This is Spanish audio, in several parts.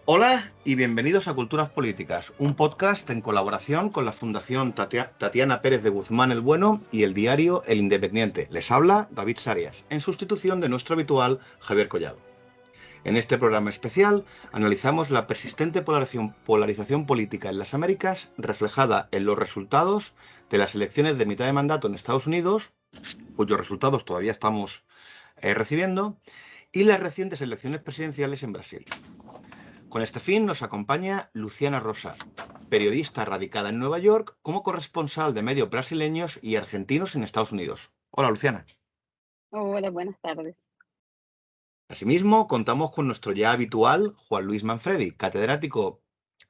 Hola y bienvenidos a Culturas Políticas, un podcast en colaboración con la Fundación Tatiana Pérez de Guzmán el Bueno y el diario El Independiente. Les habla David Sarias, en sustitución de nuestro habitual Javier Collado. En este programa especial analizamos la persistente polarización política en las Américas reflejada en los resultados de las elecciones de mitad de mandato en Estados Unidos, cuyos resultados todavía estamos recibiendo, y las recientes elecciones presidenciales en Brasil. Con este fin nos acompaña Luciana Rosa, periodista radicada en Nueva York como corresponsal de medios brasileños y argentinos en Estados Unidos. Hola, Luciana. Hola, buenas tardes. Asimismo, contamos con nuestro ya habitual Juan Luis Manfredi, catedrático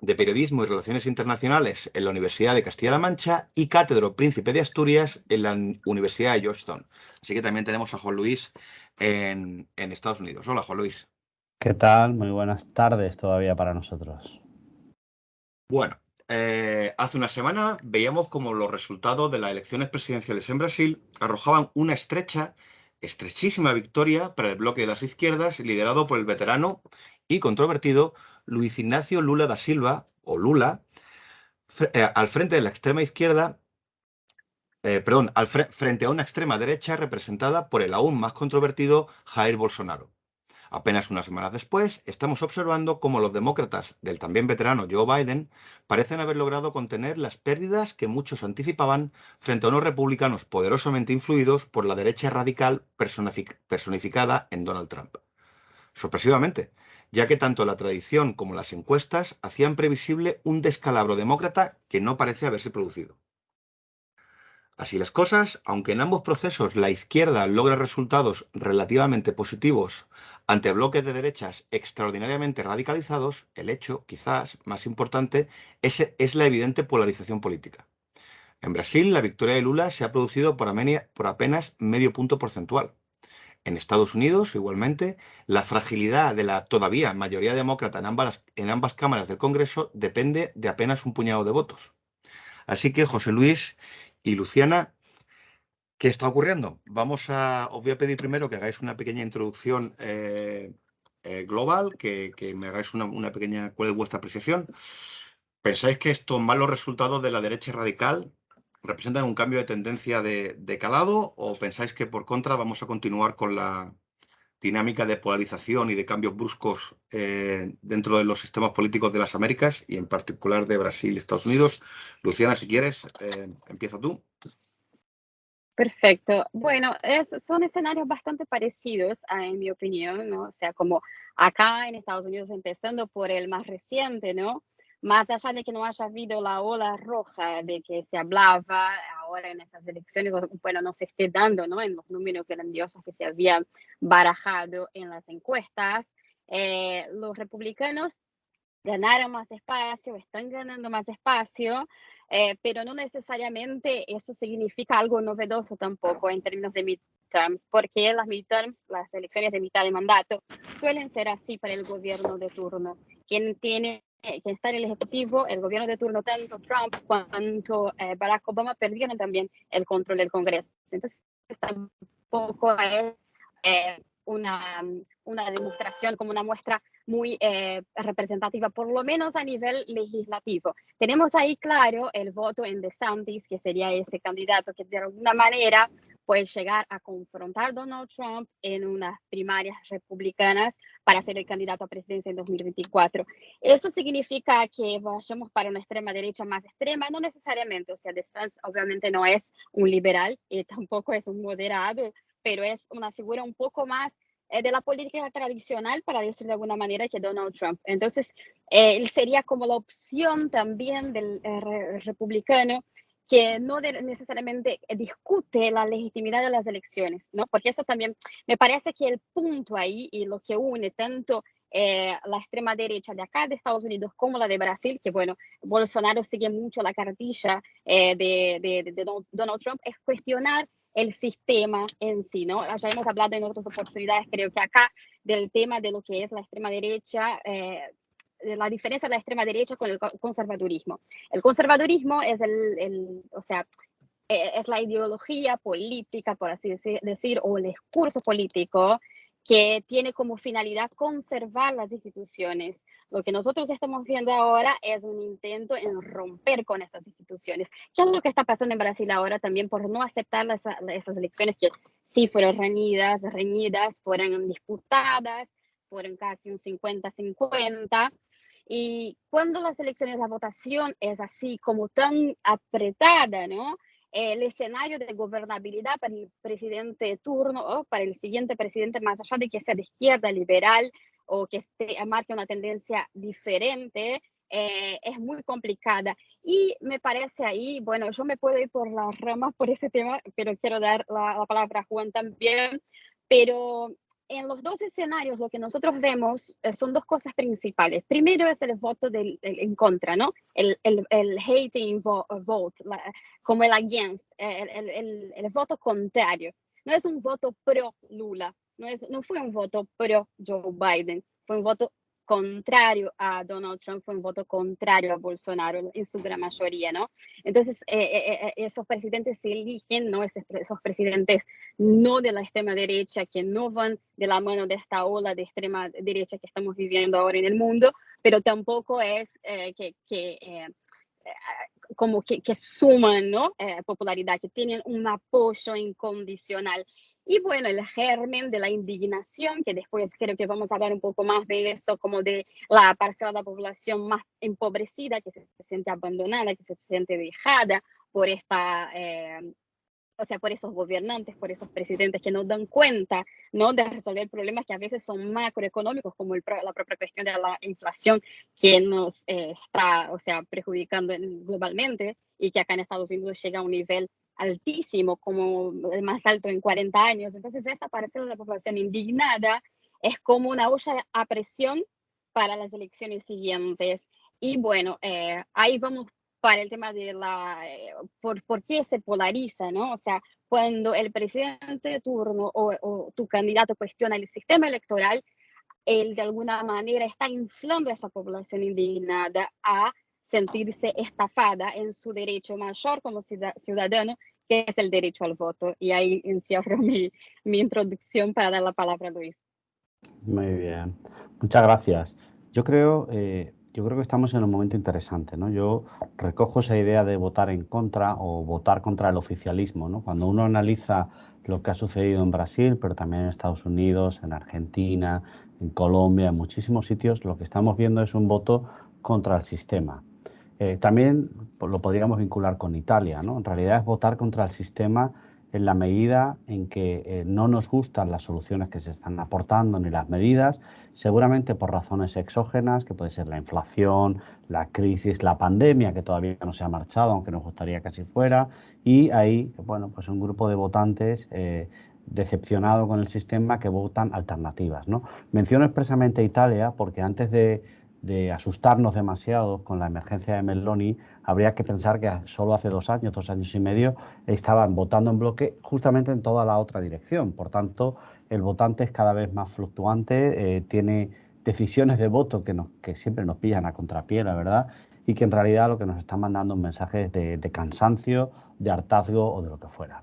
de Periodismo y Relaciones Internacionales en la Universidad de Castilla-La Mancha y catedro Príncipe de Asturias en la Universidad de Georgetown. Así que también tenemos a Juan Luis en Estados Unidos. Hola, Juan Luis. ¿Qué tal? Muy buenas tardes todavía para nosotros. Bueno, hace una semana veíamos como los resultados de las elecciones presidenciales en Brasil arrojaban una estrechísima victoria para el bloque de las izquierdas liderado por el veterano y controvertido Luiz Inácio Lula da Silva, o Lula, al frente de la extrema izquierda, frente a una extrema derecha representada por el aún más controvertido Jair Bolsonaro. Apenas unas semanas después, estamos observando cómo los demócratas del también veterano Joe Biden parecen haber logrado contener las pérdidas que muchos anticipaban frente a unos republicanos poderosamente influidos por la derecha radical personificada en Donald Trump. Sorpresivamente, ya que tanto la tradición como las encuestas hacían previsible un descalabro demócrata que no parece haberse producido. Así las cosas, aunque en ambos procesos la izquierda logra resultados relativamente positivos ante bloques de derechas extraordinariamente radicalizados, el hecho, quizás más importante, es la evidente polarización política. En Brasil, la victoria de Lula se ha producido por apenas medio punto porcentual. En Estados Unidos, igualmente, la fragilidad de la todavía mayoría demócrata en ambas cámaras del Congreso depende de apenas un puñado de votos. Así que, José Luis y Luciana, ¿qué está ocurriendo? Os voy a pedir primero que hagáis una pequeña introducción global, que me hagáis una pequeña, ¿cuál es vuestra apreciación? ¿Pensáis que estos malos resultados de la derecha radical representan un cambio de tendencia de calado o pensáis que por contra vamos a continuar con la dinámica de polarización y de cambios bruscos dentro de los sistemas políticos de las Américas y en particular de Brasil y Estados Unidos? Luciana, si quieres, empieza tú. Perfecto. Bueno, son escenarios bastante parecidos, en mi opinión, ¿no? O sea, como acá en Estados Unidos, empezando por el más reciente, ¿no? Más allá de que no haya habido la ola roja de que se hablaba ahora en estas elecciones, bueno, no se esté dando, ¿no? En los números grandiosos que se habían barajado en las encuestas, los republicanos ganaron más espacio, están ganando más espacio, pero no necesariamente eso significa algo novedoso tampoco en términos de midterms, porque las midterms, las elecciones de mitad de mandato, suelen ser así para el gobierno de turno. Quien está en el ejecutivo, el gobierno de turno, tanto Trump cuanto Barack Obama perdieron también el control del Congreso. Entonces, tampoco es una demostración como una muestra muy representativa, por lo menos a nivel legislativo. Tenemos ahí claro el voto en DeSantis, que sería ese candidato que de alguna manera puede llegar a confrontar a Donald Trump en unas primarias republicanas para ser el candidato a presidencia en 2024. ¿Eso significa que vayamos para una extrema derecha más extrema? No necesariamente, o sea, DeSantis obviamente no es un liberal y tampoco es un moderado, pero es una figura un poco más de la política tradicional, para decir de alguna manera, que Donald Trump. Entonces, él sería como la opción también del republicano que no necesariamente discute la legitimidad de las elecciones, ¿no? Porque eso también me parece que el punto ahí y lo que une tanto la extrema derecha de acá de Estados Unidos como la de Brasil, que bueno, Bolsonaro sigue mucho la cartilla de Donald Trump, es cuestionar el sistema en sí, ¿no? Ya hemos hablado en otras oportunidades, creo que acá, del tema de lo que es la extrema derecha, de la diferencia de la extrema derecha con el conservadurismo. El conservadurismo es o sea, es la ideología política, por así decir, o el discurso político que tiene como finalidad conservar las instituciones. Lo que nosotros estamos viendo ahora es un intento en romper con estas instituciones. ¿Qué es lo que está pasando en Brasil ahora también por no aceptar esas elecciones que sí fueron reñidas, fueron disputadas, fueron casi un 50-50? Y cuando las elecciones, la votación es así como tan apretada, ¿no? El escenario de gobernabilidad para el presidente de turno o para el siguiente presidente, más allá de que sea de izquierda, liberal o que marque una tendencia diferente, es muy complicada. Y me parece ahí, bueno, yo me puedo ir por las ramas por ese tema, pero quiero dar la palabra a Juan también. Pero en los dos escenarios lo que nosotros vemos son dos cosas principales. Primero es el voto en contra, ¿no? El hating vote, como el against, el voto contrario. No es un voto pro Lula, no fue un voto pro Joe Biden, fue un voto contrario a Donald Trump, fue un voto contrario a Bolsonaro en su gran mayoría, ¿no? Entonces, esos presidentes se eligen, ¿no? Esos presidentes no de la extrema derecha, que no van de la mano de esta ola de extrema derecha que estamos viviendo ahora en el mundo, pero tampoco es como que suman, ¿no? Popularidad, que tienen un apoyo incondicional. Y bueno, el germen de la indignación, que después creo que vamos a hablar un poco más de eso, como de la parcela de la población más empobrecida, que se siente abandonada, que se siente dejada por esta o sea, por esos gobernantes, por esos presidentes que no dan cuenta, ¿no? De resolver problemas que a veces son macroeconómicos, como la propia cuestión de la inflación que nos está, o sea, perjudicando globalmente y que acá en Estados Unidos llega a un nivel altísimo, como el más alto en 40 años. Entonces, esa parcela de la población indignada es como una olla a presión para las elecciones siguientes. Y bueno, ahí vamos para el tema de por qué se polariza, ¿no? O sea, cuando el presidente de turno o tu candidato cuestiona el sistema electoral, él de alguna manera está inflando a esa población indignada a sentirse estafada en su derecho mayor como ciudadano, que es el derecho al voto. Y ahí encierro mi introducción para dar la palabra a Luis. Muy bien, muchas gracias. Yo creo que estamos en un momento interesante, ¿no? Yo recojo esa idea de votar en contra o votar contra el oficialismo, ¿no? Cuando uno analiza lo que ha sucedido en Brasil, pero también en Estados Unidos, en Argentina, en Colombia, en muchísimos sitios, lo que estamos viendo es un voto contra el sistema. También lo podríamos vincular con Italia, ¿no? En realidad es votar contra el sistema en la medida en que no nos gustan las soluciones que se están aportando ni las medidas, seguramente por razones exógenas, que puede ser la inflación, la crisis, la pandemia, que todavía no se ha marchado, aunque nos gustaría que así fuera, y hay, bueno, pues un grupo de votantes decepcionado con el sistema que votan alternativas, ¿no? Menciono expresamente Italia porque antes de asustarnos demasiado con la emergencia de Meloni, habría que pensar que solo hace 2 años y medio, estaban votando en bloque justamente en toda la otra dirección. Por tanto, el votante es cada vez más fluctuante, tiene decisiones de voto que siempre nos pillan a contrapié, la verdad, y que en realidad lo que nos están mandando un mensaje de cansancio, de hartazgo o de lo que fuera.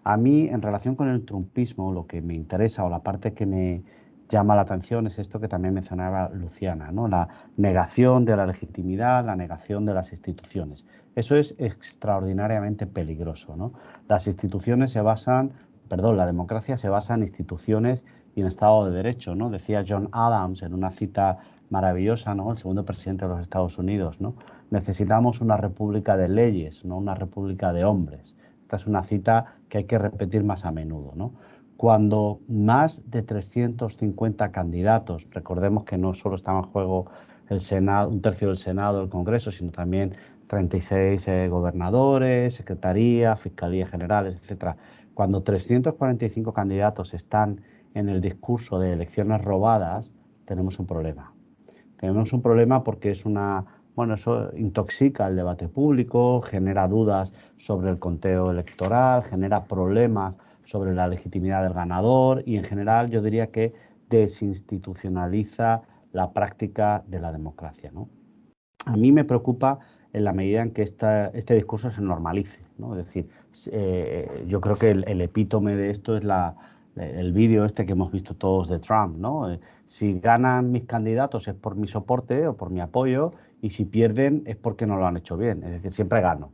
A mí, en relación con el trumpismo, lo que me interesa o la parte que me llama la atención es esto que también mencionaba Luciana, ¿no? La negación de la legitimidad, la negación de las instituciones. Eso es extraordinariamente peligroso, ¿no? Las instituciones se basan, perdón, la democracia se basa en instituciones y en Estado de Derecho, ¿no? Decía John Adams en una cita maravillosa, ¿no? El segundo presidente de los Estados Unidos, ¿no? Necesitamos una república de leyes, no una república de hombres. Esta es una cita que hay que repetir más a menudo, ¿no? Cuando más de 350 candidatos, recordemos que no solo estaba en juego el Senado, un tercio del Senado, el Congreso, sino también 36 gobernadores, secretarías, fiscalías generales, etcétera. Cuando 345 candidatos están en el discurso de elecciones robadas, tenemos un problema. Tenemos un problema porque bueno, eso intoxica el debate público, genera dudas sobre el conteo electoral, genera problemas sobre la legitimidad del ganador y en general yo diría que desinstitucionaliza la práctica de la democracia, ¿no? A mí me preocupa en la medida en que este discurso se normalice, ¿no? Es decir, yo creo que el epítome de esto es la el vídeo este que hemos visto todos de Trump, ¿no? Si ganan mis candidatos es por mi soporte o por mi apoyo, y si pierden es porque no lo han hecho bien, es decir, siempre gano.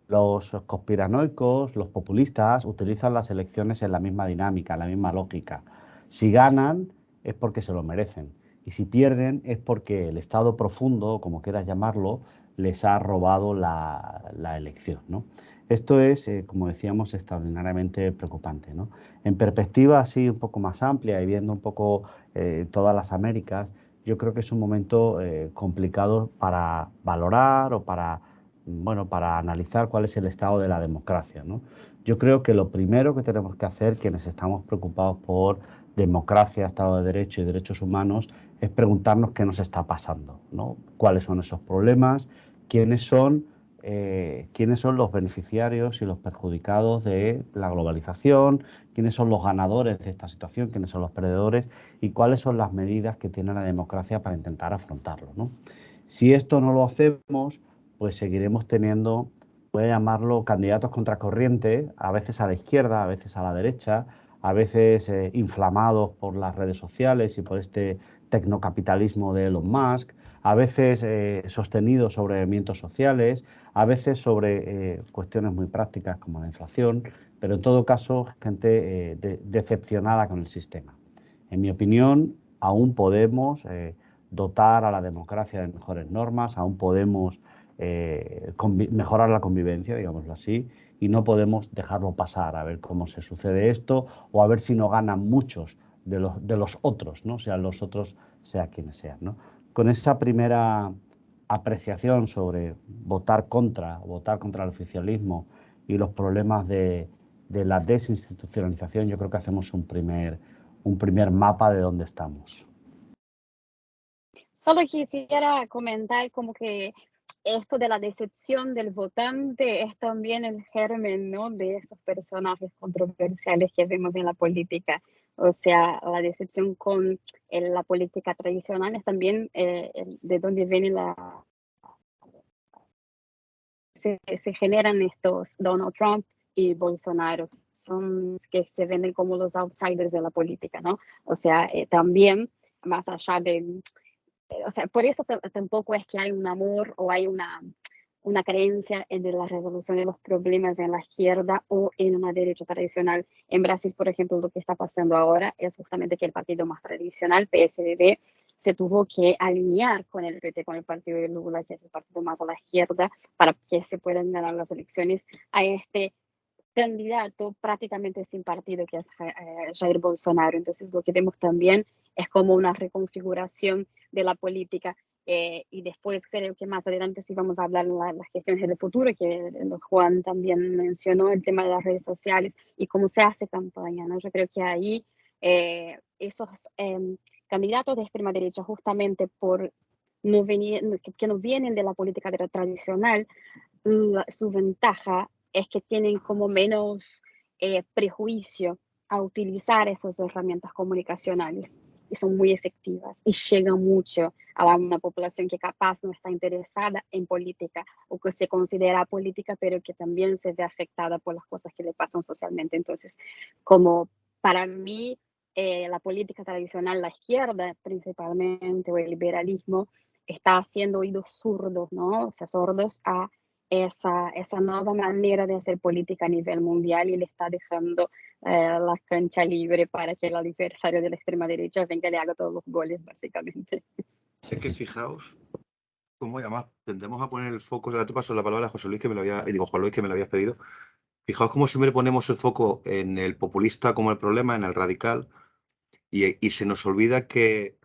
Los conspiranoicos, los populistas, utilizan las elecciones en la misma dinámica, en la misma lógica. Si ganan es porque se lo merecen, y si pierden es porque el Estado profundo, como quieras llamarlo, les ha robado la elección, ¿no? Esto es, como decíamos, extraordinariamente preocupante, ¿no? En perspectiva así un poco más amplia y viendo un poco todas las Américas, yo creo que es un momento complicado para valorar o para, bueno, para analizar cuál es el estado de la democracia, ¿no? Yo creo que lo primero que tenemos que hacer, quienes estamos preocupados por democracia, Estado de Derecho y derechos humanos, es preguntarnos qué nos está pasando, ¿no? ¿Cuáles son esos problemas? ¿Quiénes son los beneficiarios y los perjudicados de la globalización? ¿Quiénes son los ganadores de esta situación? ¿Quiénes son los perdedores? ¿Y cuáles son las medidas que tiene la democracia para intentar afrontarlo, ¿no? Si esto no lo hacemos, pues seguiremos teniendo, voy a llamarlo, candidatos contracorriente, a veces a la izquierda, a veces a la derecha, a veces inflamados por las redes sociales y por este tecnocapitalismo de Elon Musk, a veces sostenidos sobre movimientos sociales, a veces sobre cuestiones muy prácticas como la inflación, pero en todo caso gente decepcionada con el sistema. En mi opinión, aún podemos dotar a la democracia de mejores normas, aún podemos mejorar la convivencia, digámoslo así, y no podemos dejarlo pasar a ver cómo se sucede esto o a ver si no ganan muchos de los otros, ¿no? Sean los otros, sea quienes sean, ¿no? Con esa primera apreciación sobre votar contra el oficialismo y los problemas de la desinstitucionalización, yo creo que hacemos un primer mapa de dónde estamos. Solo quisiera comentar como que esto de la decepción del votante es también el germen, ¿no? De esos personajes controversiales que vemos en la política. O sea, la decepción con la política tradicional es también de donde viene se generan estos Donald Trump y Bolsonaro. Son que se venden como los outsiders de la política, ¿no? O sea, también más allá de o sea, por eso tampoco es que hay un amor o hay una creencia en la resolución de los problemas en la izquierda o en una derecha tradicional. En Brasil, por ejemplo, lo que está pasando ahora es justamente que el partido más tradicional, PSDB, se tuvo que alinear con el PT, con el partido de Lula, que es el partido más a la izquierda, para que se puedan ganar las elecciones a este candidato prácticamente sin partido, que es Jair Bolsonaro. Entonces, lo que vemos también es como una reconfiguración de la política. Y después creo que más adelante sí vamos a hablar de las cuestiones del futuro, que Juan también mencionó, el tema de las redes sociales y cómo se hace campaña, ¿no? Yo creo que ahí esos candidatos de extrema derecha, justamente por no venir, que no vienen de la política tradicional, su ventaja es que tienen como menos prejuicio a utilizar esas herramientas comunicacionales y son muy efectivas y llegan mucho a una población que capaz no está interesada en política o que se considera política, pero que también se ve afectada por las cosas que le pasan socialmente. Entonces, como para mí, la política tradicional, la izquierda principalmente, o el liberalismo, está haciendo oídos sordos, ¿no? O sea, sordos a esa nueva manera de hacer política a nivel mundial y le está dejando la cancha libre para que el adversario de la extrema derecha venga y le haga todos los goles, básicamente. Es que fijaos, ¿cómo llamar? Tendemos a poner el foco, ya te paso la palabra a José Luis, que me lo había, digo, Juan Luis, que me lo habías pedido. Fijaos cómo siempre ponemos el foco en el populista como el problema, en el radical, y se nos olvida que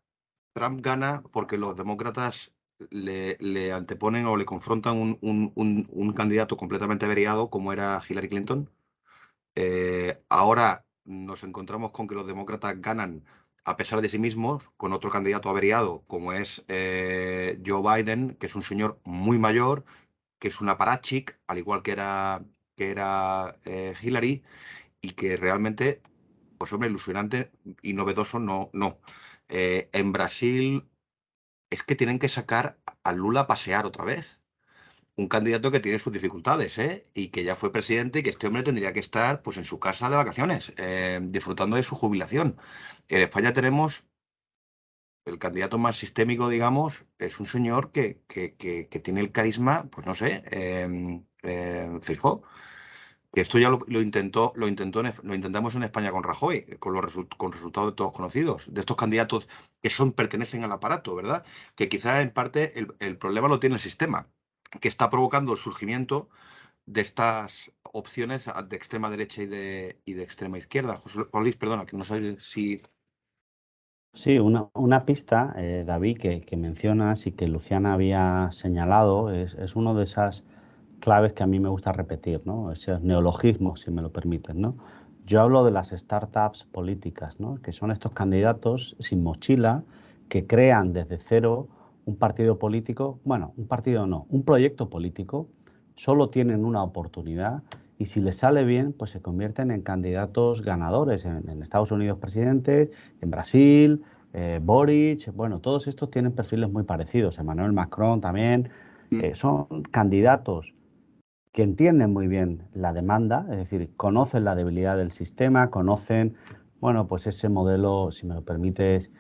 Trump gana porque los demócratas le anteponen o le confrontan un candidato completamente averiado como era Hillary Clinton. Ahora nos encontramos con que los demócratas ganan a pesar de sí mismos con otro candidato averiado como es Joe Biden, que es un señor muy mayor, que es un aparachic, al igual que era Hillary, y que realmente, pues hombre, ilusionante y novedoso no. En Brasil es que tienen que sacar a Lula a pasear otra vez. un candidato que tiene sus dificultades, ¿eh? Y que ya fue presidente y que este hombre tendría que estar pues en su casa de vacaciones, disfrutando de su jubilación. En España tenemos el candidato más sistémico, digamos, es un señor que tiene el carisma, pues no sé, Feijóo. Que esto ya lo intentamos en España con Rajoy, con resultados de todos conocidos, de estos candidatos que pertenecen al aparato, ¿verdad? Que quizá en parte el problema lo tiene el sistema, que está provocando el surgimiento de estas opciones de extrema derecha y de extrema izquierda. Juan Luis, perdona, que no sé si... Sí, una pista, David, que mencionas y que Luciana había señalado, es una de esas claves que a mí me gusta repetir, ¿no? Esos neologismos, si me lo permiten, ¿no? Yo hablo de las startups políticas, ¿no? Que son estos candidatos sin mochila que crean desde cero un partido político, bueno, un partido no, un proyecto político, solo tienen una oportunidad y si les sale bien, pues se convierten en candidatos ganadores en Estados Unidos presidentes, en Brasil, Boric, bueno, todos estos tienen perfiles muy parecidos, Emmanuel Macron también, son candidatos que entienden muy bien la demanda, es decir, conocen la debilidad del sistema, conocen, bueno, pues ese modelo, si me lo permites,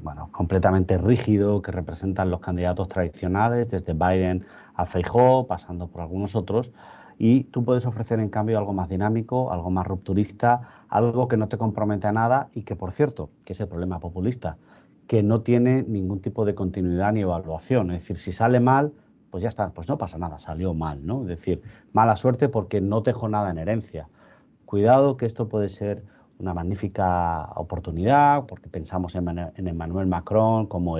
bueno, completamente rígido que representan los candidatos tradicionales, desde Biden a Feijóo, pasando por algunos otros, y tú puedes ofrecer en cambio algo más dinámico, algo más rupturista, algo que no te compromete a nada y que, por cierto, que es el problema populista, que no tiene ningún tipo de continuidad ni evaluación. Es decir, si sale mal, pues ya está, pues no pasa nada, salió mal, ¿no? Es decir, mala suerte porque no te dejó nada en herencia. Cuidado que esto puede ser una magnífica oportunidad, porque pensamos en Emmanuel Macron como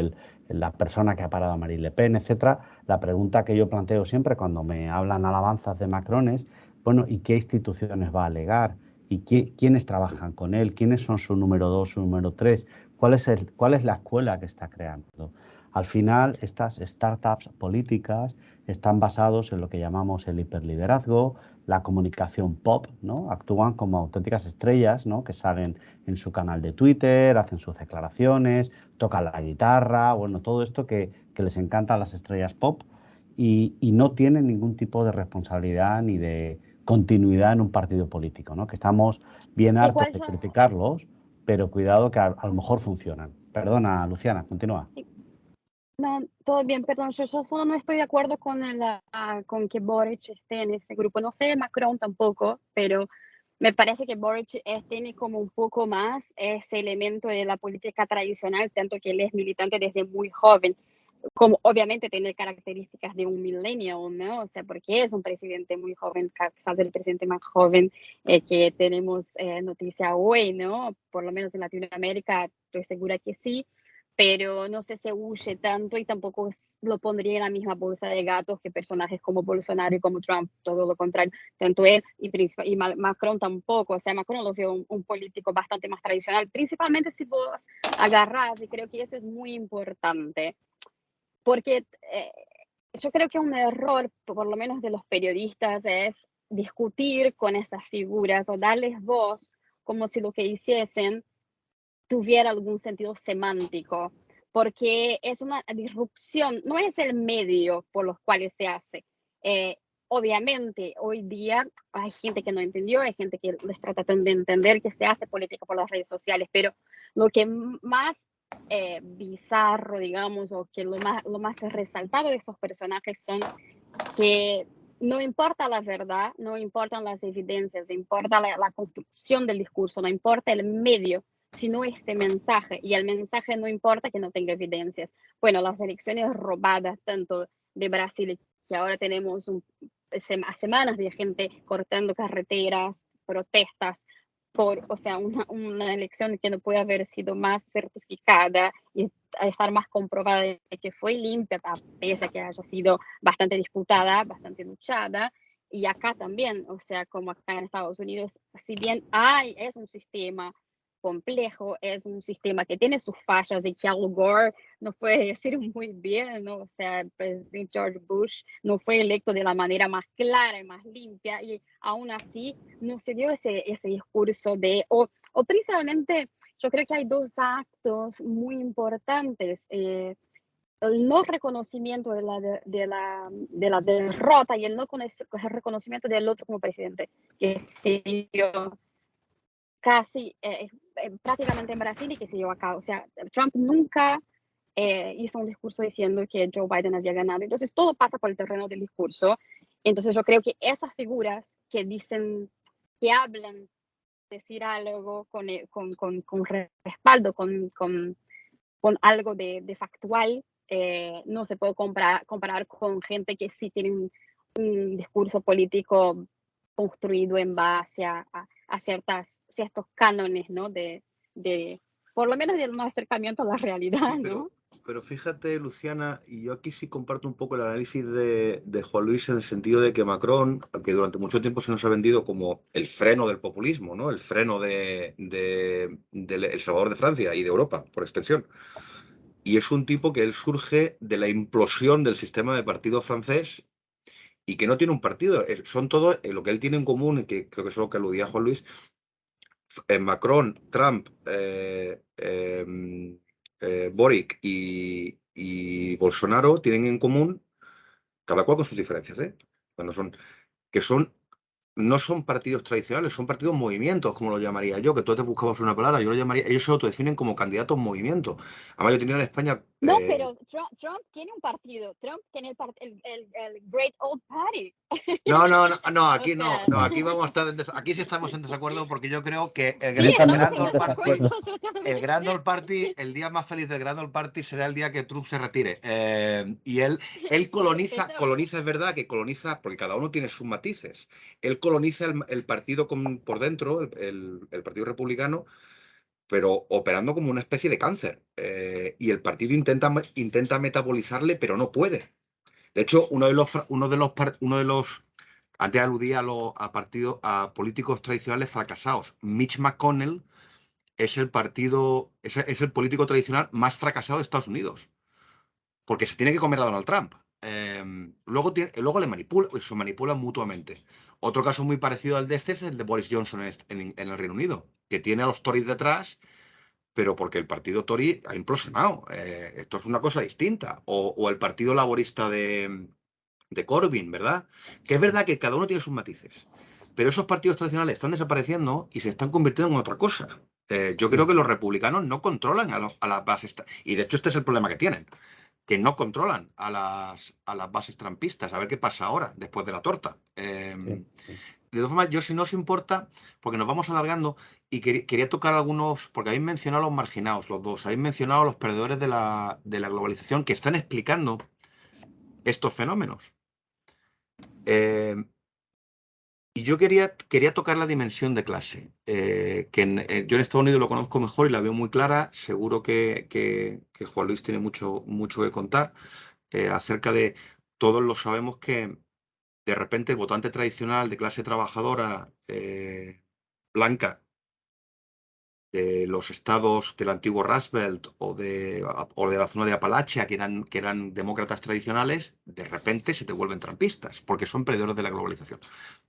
la persona que ha parado a Marine Le Pen, etcétera. La pregunta que yo planteo siempre cuando me hablan alabanzas de Macron es, bueno, ¿y qué instituciones va a alegar? ¿Y quiénes trabajan con él? ¿Quiénes son su número 2, su número 3? ¿Cuál es la escuela que está creando? Al final, estas startups políticas están basados en lo que llamamos el hiperliderazgo, la comunicación pop, ¿no? Actúan como auténticas estrellas, ¿no? Que salen en su canal de Twitter, hacen sus declaraciones, tocan la guitarra, bueno, todo esto que les encanta a las estrellas pop y no tienen ningún tipo de responsabilidad ni de continuidad en un partido político, ¿no? Que estamos bien hartos Igual de yo, criticarlos, pero cuidado que a lo mejor funcionan. Perdona, Luciana, continúa. no, todo bien, perdón, yo solo no estoy de acuerdo con con que Boric esté en ese grupo. No sé, Macron tampoco, pero me parece que Boric tiene como un poco más ese elemento de la política tradicional, tanto que él es militante desde muy joven, como obviamente tiene características de un millennial, ¿no? O sea, porque es un presidente muy joven, quizás el presidente más joven que tenemos noticia hoy, ¿no? Por lo menos en Latinoamérica, estoy segura que sí, pero no sé, se huye tanto y tampoco lo pondría en la misma bolsa de gatos que personajes como Bolsonaro y como Trump, todo lo contrario, tanto él y Macron tampoco, o sea, Macron lo veo un político bastante más tradicional, principalmente si vos agarrás, y creo que eso es muy importante, porque yo creo que un error, por lo menos de los periodistas, es discutir con esas figuras o darles voz como si lo que hiciesen tuviera algún sentido semántico, porque es una disrupción, no es el medio por los cuales se hace. Eh, Obviamente, hoy día hay gente que no entendió, hay gente que les trata de entender que se hace política por las redes sociales, pero lo que más bizarro, digamos, o que lo más resaltado de esos personajes son que no importa la verdad, no importan las evidencias, importa la construcción del discurso, no importa el medio, sino este mensaje. Y el mensaje no importa que no tenga evidencias. Bueno, las elecciones robadas, tanto de Brasil, que ahora tenemos semanas de gente cortando carreteras, protestas, o sea, una elección que no puede haber sido más certificada y estar más comprobada de que fue limpia, pese a que haya sido bastante disputada, bastante luchada. Y acá también, o sea, como acá en Estados Unidos, si bien es un sistema complejo, es un sistema que tiene sus fallas y que Al Gore no puede decir muy bien, ¿no? O sea, el presidente George Bush no fue electo de la manera más clara y más limpia y aún así no se dio ese discurso o principalmente yo creo que hay dos actos muy importantes el no reconocimiento de la derrota y el no reconocimiento del otro como presidente, que se dio casi prácticamente en Brasil y que se llevó a cabo. O sea, Trump nunca hizo un discurso diciendo que Joe Biden había ganado. Entonces, todo pasa por el terreno del discurso. Entonces, yo creo que esas figuras que dicen, que hablan, decir algo con respaldo, con algo de factual, no se puede comparar con gente que sí tiene un discurso político construido en base a ciertos cánones, ¿no? Por lo menos de un acercamiento a la realidad, Sí, ¿no? pero fíjate, Luciana, y yo aquí sí comparto un poco el análisis de Juan Luis en el sentido de que Macron, que durante mucho tiempo se nos ha vendido como el freno del populismo, ¿no? El freno del El Salvador de Francia y de Europa, por extensión. Y es un tipo que él surge de la implosión del sistema de partido francés y que no tiene un partido. Son todos lo que él tiene en común, y que creo que es lo que aludía Juan Luis, Macron, Trump, Boric y Bolsonaro tienen en común, cada cual con sus diferencias, ¿eh? Bueno, que son, no son partidos tradicionales, son partidos movimientos, como lo llamaría yo, que tú te buscabas una palabra, yo lo llamaría, ellos se autodefinen como candidatos movimiento. Además, yo he tenido en España, No, pero Trump tiene un partido. Trump tiene el Great Old Party. no, no, no, no, O aquí no, sea, no, aquí vamos a estar aquí sí estamos en desacuerdo porque yo creo que sí, Yo el también Grand estoy en Old Party, desacuerdo. el totalmente. Grand Old Party, el día más feliz del Grand Old Party será el día que Trump se retire. Y él coloniza, Eso, es verdad que coloniza, porque cada uno tiene sus matices. Él coloniza el partido por dentro, el Partido Republicano, pero operando como una especie de cáncer. Y el partido intenta metabolizarle, pero no puede. De hecho, antes aludía a políticos tradicionales fracasados. Mitch McConnell es el político tradicional más fracasado de Estados Unidos, porque se tiene que comer a Donald Trump. Luego se manipulan mutuamente. Otro caso muy parecido al de este es el de Boris Johnson en el Reino Unido, que tiene a los Tories detrás, pero porque el partido Tory ha implosionado. Esto es una cosa distinta. O el Partido Laborista de Corbyn, ¿verdad? Que es verdad que cada uno tiene sus matices, pero esos partidos tradicionales están desapareciendo y se están convirtiendo en otra cosa. Yo creo que los republicanos no controlan a las bases, y de hecho este es el problema que tienen, que no controlan a las bases trampistas. A ver qué pasa ahora, después de la torta. Sí, sí. De todas formas, yo si no os importa, porque nos vamos alargando, y quería tocar algunos, porque habéis mencionado a los marginados, los dos, habéis mencionado a los perdedores de la globalización que están explicando estos fenómenos. Eh, y yo quería tocar la dimensión de clase, yo en Estados Unidos lo conozco mejor y la veo muy clara. Seguro que Juan Luis tiene mucho, mucho que contar acerca de, todos lo sabemos, que de repente el votante tradicional de clase trabajadora blanca de los estados del antiguo Rust Belt o de la zona de Apalachia, que eran demócratas tradicionales, de repente se te vuelven trampistas, porque son perdedores de la globalización.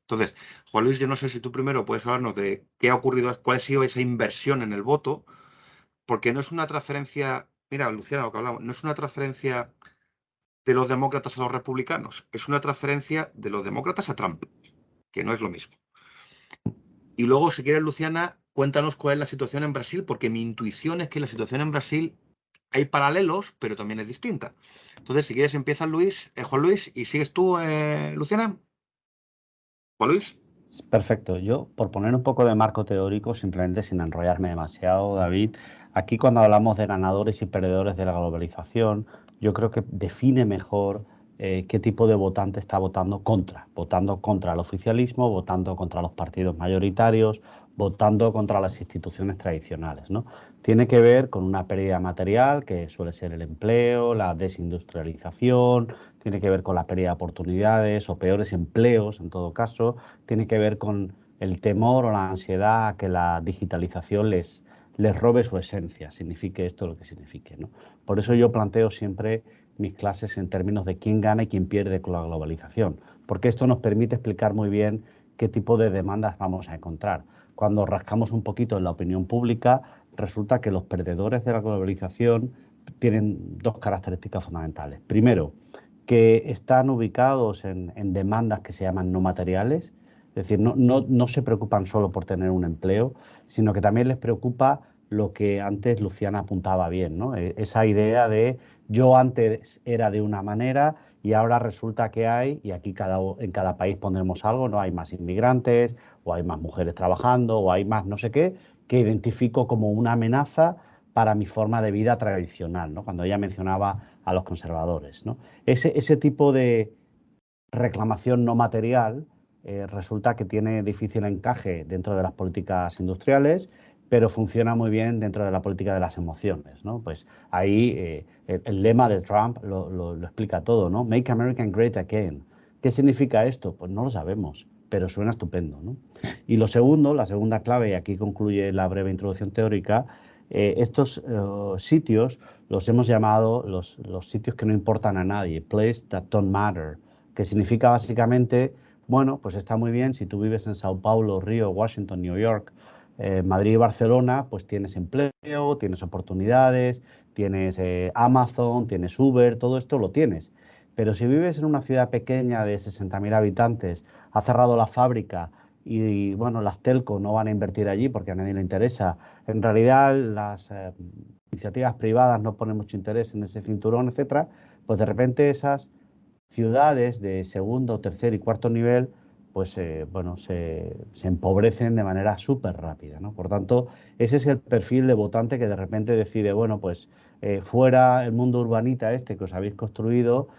Entonces, Juan Luis, yo no sé si tú primero puedes hablarnos de qué ha ocurrido, cuál ha sido esa inversión en el voto, porque no es una transferencia, mira, Luciana, lo que hablamos, no es una transferencia de los demócratas a los republicanos, es una transferencia de los demócratas a Trump, que no es lo mismo. Y luego, si quieres, Luciana, cuéntanos cuál es la situación en Brasil, porque mi intuición es que la situación en Brasil hay paralelos, pero también es distinta. Entonces, si quieres, empieza Juan Luis, y sigues tú, Luciana. Juan Luis. Perfecto. Yo, por poner un poco de marco teórico, simplemente sin enrollarme demasiado, David, aquí cuando hablamos de ganadores y perdedores de la globalización, yo creo que define mejor qué tipo de votante está votando contra el oficialismo, votando contra los partidos mayoritarios, votando contra las instituciones tradicionales, ¿no? Tiene que ver con una pérdida material, que suele ser el empleo, la desindustrialización, tiene que ver con la pérdida de oportunidades o peores empleos, en todo caso, tiene que ver con el temor o la ansiedad a que la digitalización les robe su esencia, signifique esto lo que signifique, ¿no? Por eso yo planteo siempre mis clases en términos de quién gana y quién pierde con la globalización, porque esto nos permite explicar muy bien qué tipo de demandas vamos a encontrar. Cuando rascamos un poquito en la opinión pública, resulta que los perdedores de la globalización tienen dos características fundamentales. Primero, que están ubicados en demandas que se llaman no materiales, es decir, no se preocupan solo por tener un empleo, sino que también les preocupa lo que antes Luciana apuntaba bien, ¿no? Esa idea de yo antes era de una manera y ahora resulta que hay, y aquí en cada país pondremos algo, no hay más inmigrantes, o hay más mujeres trabajando, o hay más no sé qué, que identifico como una amenaza para mi forma de vida tradicional, ¿no? Cuando ella mencionaba a los conservadores, ¿no? Ese tipo de reclamación no material resulta que tiene difícil encaje dentro de las políticas industriales, pero funciona muy bien dentro de la política de las emociones, ¿no? Pues ahí el lema de Trump lo explica todo, ¿no? Make America Great Again. ¿Qué significa esto? Pues no lo sabemos, pero suena estupendo, ¿no? Y lo segundo, la segunda clave, y aquí concluye la breve introducción teórica, estos sitios los hemos llamado los sitios que no importan a nadie, place that don't matter, que significa básicamente, bueno, pues está muy bien si tú vives en Sao Paulo, Río, Washington, New York, Madrid y Barcelona, pues tienes empleo, tienes oportunidades, tienes Amazon, tienes Uber, todo esto lo tienes. Pero si vives en una ciudad pequeña de 60.000 habitantes, ha cerrado la fábrica y, bueno, las telco no van a invertir allí porque a nadie le interesa, en realidad las iniciativas privadas no ponen mucho interés en ese cinturón, etcétera, pues de repente esas ciudades de segundo, tercer y cuarto nivel, pues bueno, se empobrecen de manera súper rápida, ¿no? Por tanto, ese es el perfil de votante que de repente decide, bueno, pues fuera el mundo urbanita este que os habéis construido,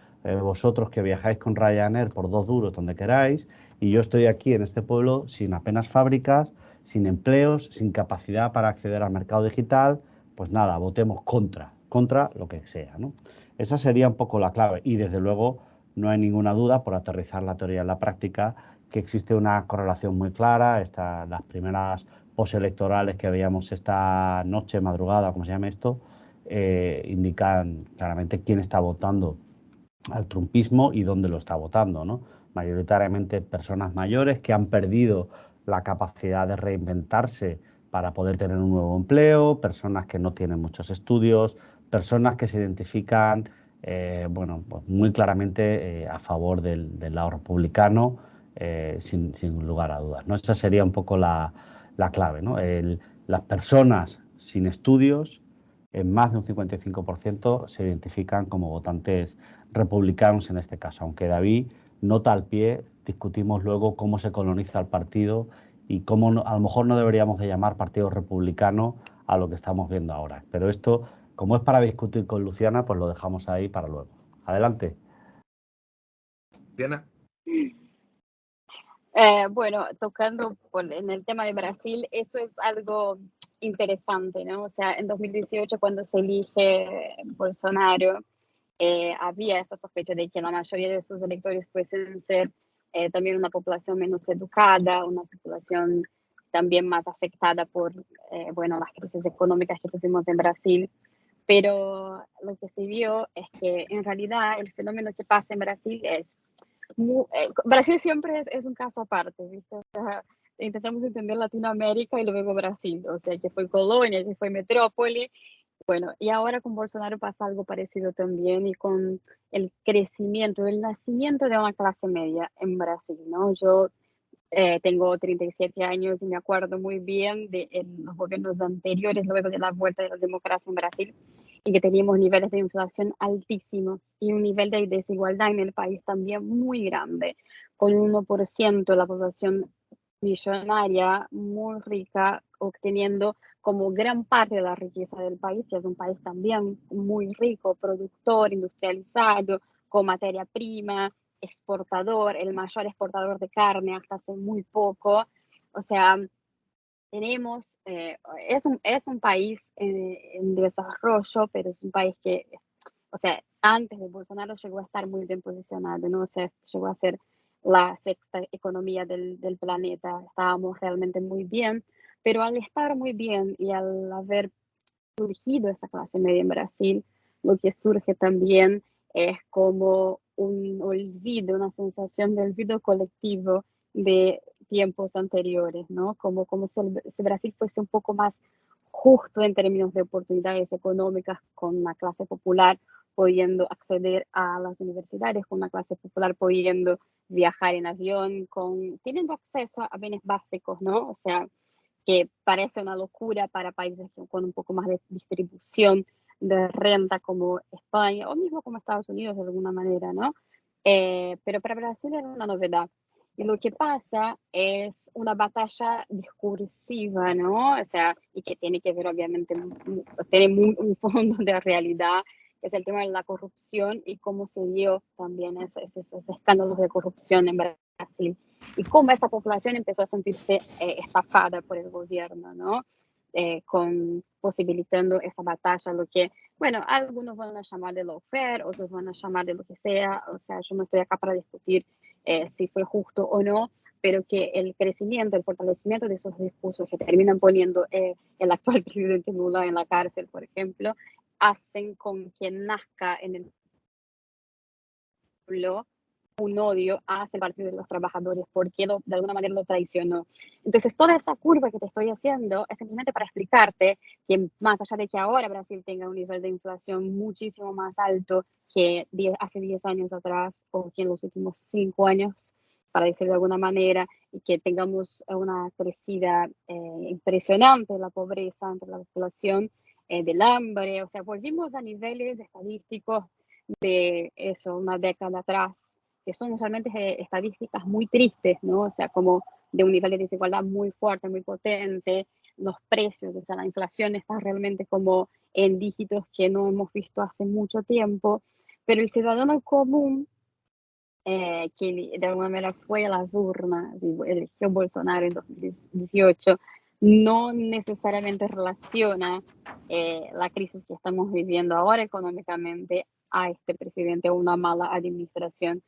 vosotros que viajáis con Ryanair por 2 duros donde queráis, y yo estoy aquí en este pueblo sin apenas fábricas, sin empleos, sin capacidad para acceder al mercado digital, pues nada, votemos contra lo que sea, ¿no? Esa sería un poco la clave y desde luego no hay ninguna duda, por aterrizar la teoría en la práctica, que existe una correlación muy clara. Las primeras postelectorales que veíamos esta noche, madrugada, como se llama esto, indican claramente quién está votando al trumpismo y dónde lo está votando, ¿no? Mayoritariamente personas mayores que han perdido la capacidad de reinventarse para poder tener un nuevo empleo, personas que no tienen muchos estudios, personas que se identifican bueno, pues muy claramente a favor del lado republicano, sin lugar a dudas, ¿no? Esa sería un poco la clave, ¿no? Las personas sin estudios, en más de un 55%, se identifican como votantes republicanos en este caso, aunque David nota al pie, discutimos luego cómo se coloniza el partido y cómo a lo mejor no deberíamos de llamar partido republicano a lo que estamos viendo ahora. Pero esto, como es para discutir con Luciana, pues lo dejamos ahí para luego. Adelante. Diana. Bueno, tocando en el tema de Brasil, eso es algo interesante, ¿no? O sea, en 2018, cuando se elige Bolsonaro, había esta sospecha de que la mayoría de sus electores pueden ser también una población menos educada, una población también más afectada por, bueno, las crisis económicas que tuvimos en Brasil. Pero lo que se vio es que en realidad el fenómeno que pasa en Brasil es Brasil siempre es un caso aparte, ¿viste? O sea, intentamos entender Latinoamérica y luego Brasil, o sea, que fue colonia, que fue metrópoli. Bueno, y ahora con Bolsonaro pasa algo parecido también y con el crecimiento, el nacimiento de una clase media en Brasil, ¿no? Yo tengo 37 años y me acuerdo muy bien de los gobiernos anteriores, luego de la vuelta de la democracia en Brasil, y que teníamos niveles de inflación altísimos y un nivel de desigualdad en el país también muy grande, con un 1% de la población millonaria muy rica, obteniendo como gran parte de la riqueza del país, que es un país también muy rico, productor, industrializado, con materia prima, exportador, el mayor exportador de carne hasta hace muy poco. O sea, tenemos, es un país en desarrollo, pero es un país que, o sea, antes de Bolsonaro llegó a estar muy bien posicionado, ¿no? O sea, llegó a ser la sexta economía del planeta. Estábamos realmente muy bien, pero al estar muy bien y al haber surgido esa clase media en Brasil, lo que surge también es como un olvido, una sensación de olvido colectivo de tiempos anteriores, ¿no? Como si Brasil fuese un poco más justo en términos de oportunidades económicas, con una clase popular pudiendo acceder a las universidades, con una clase popular pudiendo viajar en avión, teniendo acceso a bienes básicos, ¿no? O sea, que parece una locura para países con un poco más de distribución de renta como España o mismo como Estados Unidos de alguna manera, ¿no? Pero para Brasil era una novedad. Y lo que pasa es una batalla discursiva, ¿no? O sea, y que tiene que ver obviamente, tiene un fondo de realidad, que es el tema de la corrupción y cómo se dio también esos escándalos de corrupción en Brasil y cómo esa población empezó a sentirse estafada por el gobierno, ¿no? Posibilitando esa batalla, lo que, bueno, algunos van a llamar de lawfare, otros van a llamar de lo que sea, o sea, yo no estoy acá para discutir si fue justo o no, pero que el crecimiento, el fortalecimiento de esos discursos que terminan poniendo el actual presidente Lula en la cárcel, por ejemplo, hacen con que nazca en el pueblo un odio hacia el Partido de los Trabajadores porque de alguna manera lo traicionó. Entonces, toda esa curva que te estoy haciendo es simplemente para explicarte que más allá de que ahora Brasil tenga un nivel de inflación muchísimo más alto que hace 10 años atrás o que en los últimos 5 años, para decirlo de alguna manera, y que tengamos una crecida impresionante de la pobreza entre la población, del hambre, o sea, volvimos a niveles estadísticos de eso, una década atrás, que son realmente estadísticas muy tristes, ¿no? O sea, como de un nivel de desigualdad muy fuerte, muy potente, los precios, o sea, la inflación está realmente como en dígitos que no hemos visto hace mucho tiempo, pero el ciudadano común, que de alguna manera fue a las urnas y eligió Bolsonaro en 2018, no necesariamente relaciona la crisis que estamos viviendo ahora económicamente a este presidente o una mala administración.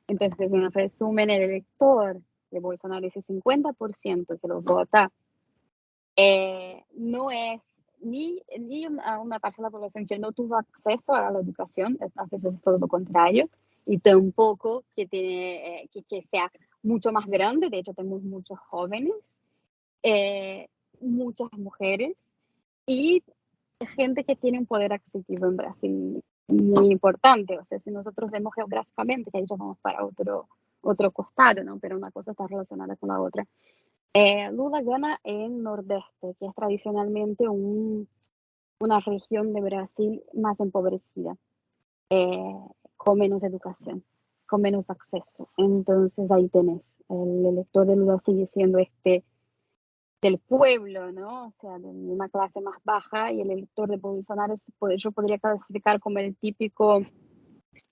Entonces, en resumen, el elector de Bolsonaro, ese 50% que lo vota, no es ni una parte de la población que no tuvo acceso a la educación, a veces es todo lo contrario, y tampoco que, que sea mucho más grande, de hecho tenemos muchos jóvenes, muchas mujeres y gente que tiene un poder adquisitivo en Brasil muy importante. O sea, si nosotros vemos geográficamente, que ahí ya vamos para otro costado, ¿no? Pero una cosa está relacionada con la otra. Lula gana en Nordeste, que es tradicionalmente una región de Brasil más empobrecida, con menos educación, con menos acceso. Entonces ahí tenés, el elector de Lula sigue siendo del pueblo, ¿no? O sea, de una clase más baja, y el elector de Bolsonaro yo podría clasificar como el típico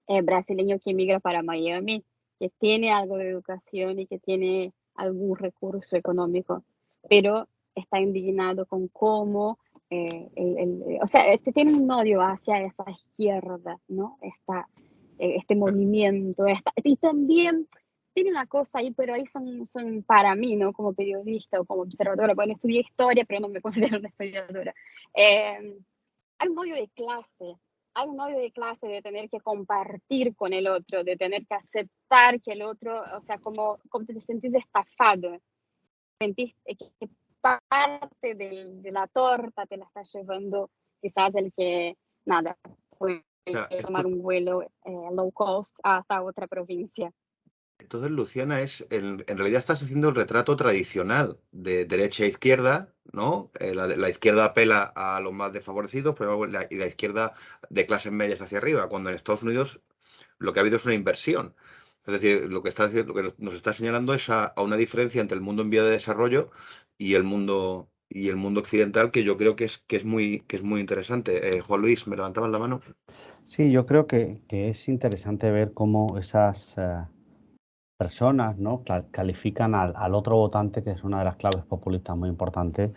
brasileño que emigra para Miami, que tiene algo de educación y que tiene algún recurso económico, pero está indignado con cómo, o sea, tiene un odio hacia esa izquierda, ¿no? Este movimiento, y también tiene una cosa ahí, pero ahí son para mí, ¿no? Como periodista o como observadora, bueno, estudié historia, pero no me considero una historiadora. Hay un odio de clase, hay un odio de clase de tener que compartir con el otro, de tener que aceptar que el otro, o sea, como te sentís estafado, sentís que parte de la torta te la está llevando quizás el que, nada, puede tomar un vuelo low cost hasta otra provincia. Entonces, Luciana, en realidad estás haciendo el retrato tradicional de derecha e izquierda, ¿no? La izquierda apela a los más desfavorecidos, pero y la izquierda de clases medias hacia arriba, cuando en Estados Unidos lo que ha habido es una inversión. Es decir, lo que nos está señalando es a una diferencia entre el mundo en vía de desarrollo y el mundo occidental, que yo creo que es muy interesante. Juan Luis, ¿me levantabas la mano? Sí, yo creo que es interesante ver cómo esas personas, ¿no? Califican al otro votante, que es una de las claves populistas muy importantes,